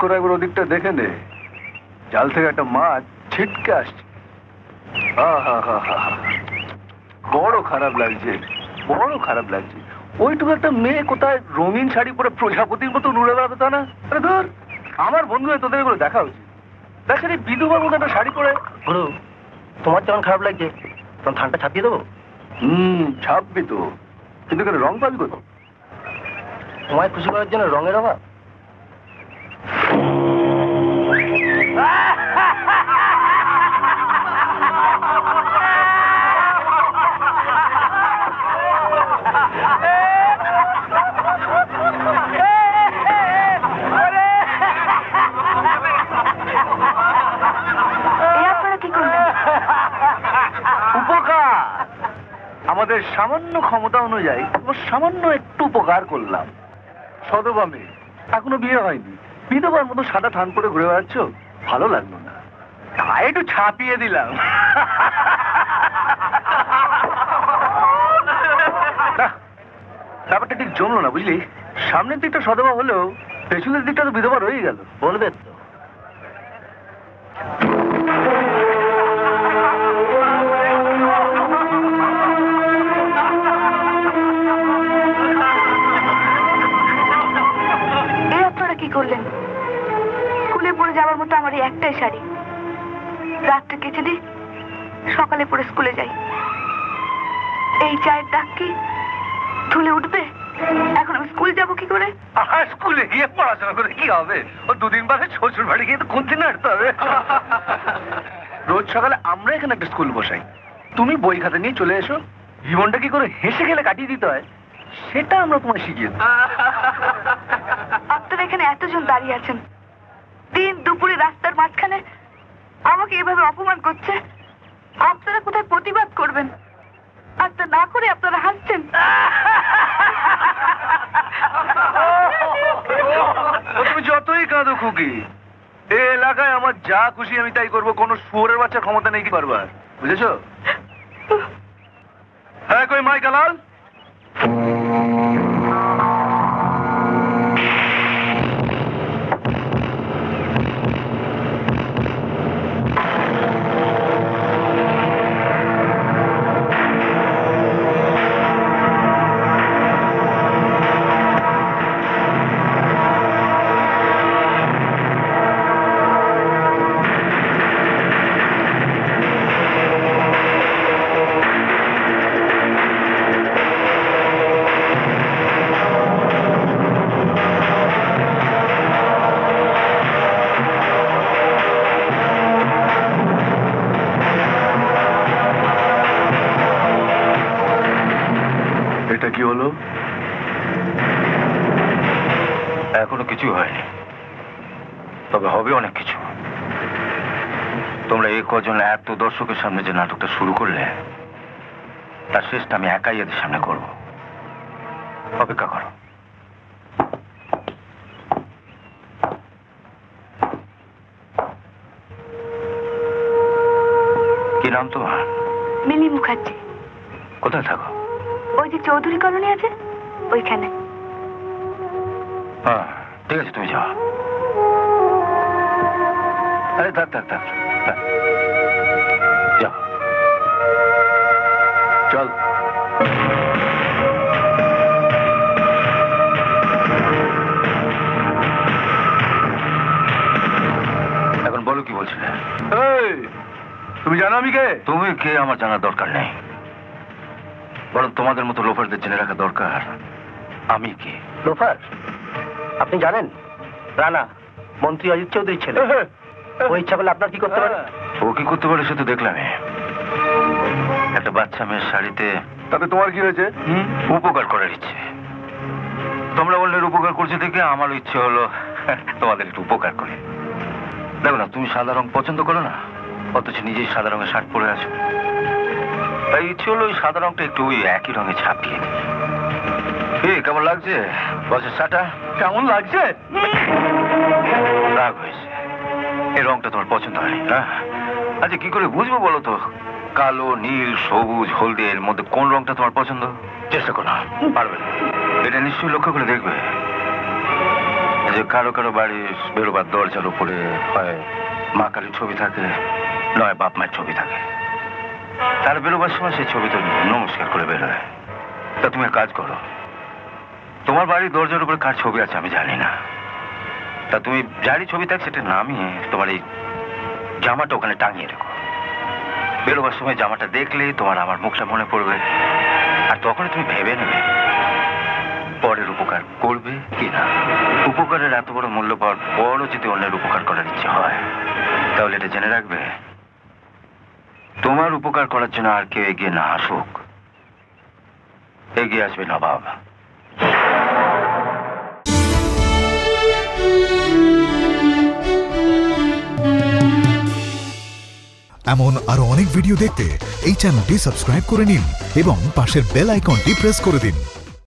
করে একবার ওদিকটা দেখে নে, জাল থেকে একটা মাছ ছিটকে আসছে। বড় খারাপ লাগছে, বড় খারাপ লাগছে। ওইটুকু একটা মেয়ে কোথায় রঙিন শাড়ি পরে প্রজাপতির মতো উড়ে বেড়াবে তা না? আরে ধর, আমার বন্ধু হয়ে তোদের এগুলো দেখা উচিত। দেখেন এই বিধবার মতো একটা শাড়ি পরে। গুরু, তোমার যেমন খারাপ লাগছে তখন ধানটা ছাপিয়ে দেবো। ছাপবি তো, কিন্তু কেন রং পাবি কোথাও? তোমায় খুশি করার জন্য রঙের অভাব? আমাদের সামান্য ক্ষমতা অনুযায়ী সামান্য একটু উপকার করলাম। সদবা মেয়ে, এখনো বিয়ে হয়নি, বিধবার মতো সাদা থান করে ঘুরে বেড়াচ্ছ, ভালো লাগলো না, তাই একটু ছাপিয়ে দিলাম। ব্যাপারটা ঠিক জমলো না, বুঝলি? সামনের দিকটা সদবা হলেও পেছনের দিকটা তো বিধবা রয়েই গেল। বলবে তো। কি করলেন? স্কুলে পড়ে যাওয়ার মতো আমার এই একটাই শাড়ি, রাতটা কেচে দিই, সকালে পরে স্কুলে যাই। এই চায়ের দাগ কি ধুলে উঠবে? এখন আমি স্কুল যাবো কি করে? স্কুলে গিয়ে পড়াশোনা করে কি হবে? ও দুদিন বাদে শ্বশুর বাড়ি গিয়ে তো কোন দিন আসতে হবে। রোজ সকালে আমরা এখানে একটা স্কুল বসাই, তুমি বই খাতা নিয়ে চলে এসো, জীবনটা কি করে হেসে খেলে কাটিয়ে দিতে হয় সেটা আমরা তোমায় শিখিয়ে দেব। আপনারা এখানে এতজন দাঁড়িয়ে আছেন, দিন দুপুরে রাস্তার মাঝখানে আমাকে এভাবে অপমান করছে। আপনারা কোথায় প্রতিবাদ করবেন? আর তা না করে আপনারা হাসছেন। তুমি যতই কাঁদো খুকি, এই এলাকায় আমার যা খুশি আমি তাই করবো, কোনো শুয়োরের বাচ্চার ক্ষমতা নেই কি পারবার, বুঝেছো? হ্যাঁ, কই মাইকালাল? কি হলো? এখনো কিছু হয়নি, তবে হবে অনেক কিছু। তোমরা এই কজন এত দর্শকের সামনে যে নাটকটা শুরু করলে, তার শেষটা আমি একাই এদের সামনে করব। অপেক্ষা করো। কি নাম তোমার? মিলি মুখার্জি। কোথায় থাকো? ওই যে চৌধুরী কলোনি আছে ওইখানে। হ্যাঁ, ঠিক আছে, তুমি যাও। আরে থাক থাক থাক, যাও, চল। এখন বলো কি বলছিলে? তুমি জানো আমি কে? তুমি কে আমার জানার দরকার নেই, বরং তোমাদের মতো লোফারদের জেনে রাখা দরকার আমি কে। লোফার? আপনি জানেন রানা মন্ত্রী অজিত চৌধুরীর ছেলে। ও ইচ্ছা করলে আপনার কি করতে পারে? ও কি করতে পারে সে তো দেখলাম। একটা বাচ্চা মেয়ের শাড়িতে তাতে তোমার কি হয়েছে? উপকার করার ইচ্ছে। তোমরা অন্যের উপকার করছো দেখে আমার ইচ্ছে হলো তোমাদের একটু উপকার করে। দেখো না, তুমি সাদা রং পছন্দ করো না, অথচ নিজেই সাদা রঙের শার্ট পরে আছো। তাই ইচ্ছে হলো ওই সাদা রংটা একটু ওই একই রঙে ছাপিয়ে দিই। কেমন লাগছে বসের শাটা? কেমন লাগছে? রাগ হয়েছে, এই রংটা তোমার পছন্দ হয়নি না? আচ্ছা কি করে বুঝবো বলো তো, কালো, নীল, সবুজ, হলদে এর মধ্যে কোন রংটা তোমার পছন্দ? চেষ্টা করো, পারবে না। এটা নিশ্চয়ই লক্ষ্য করে দেখবে। যে কারো কারো বাড়ির বেরোবার দরজার উপরে হয় মা কালীর ছবি থাকে, নয় বাপ মায়ের ছবি থাকে। তার বেরোবার সময় সেই ছবি তো নমস্কার করে বেরোয়। তা তুমি এক কাজ করো, তোমার বাড়ির দরজার উপরে কার ছবি আছে আমি জানি না, তা তুমি যারই ছবি থাক সেটা নামিয়ে তোমার এই জামাটা ওখানে টাঙিয়ে রেখো। বেরোবার সময় জামাটা দেখলেই তোমার আমার মুখটা মনে পড়বে, আর তখন তুমি ভেবে নেবে পরের উপকার করবে কি না। উপকারের এত বড় মূল্য পাওয়ার পরও যদি অন্যের উপকার করার ইচ্ছে হয়, তাহলে এটা জেনে রাখবে, তোমার উপকার করার জন্য আর কেউ এগিয়ে না আসুক, এগিয়ে আসবে নবাব। এমন আরো অনেক ভিডিও দেখতে এই চ্যানেলটি সাবস্ক্রাইব করে নিন এবং পাশের বেল আইকনটি প্রেস করে দিন।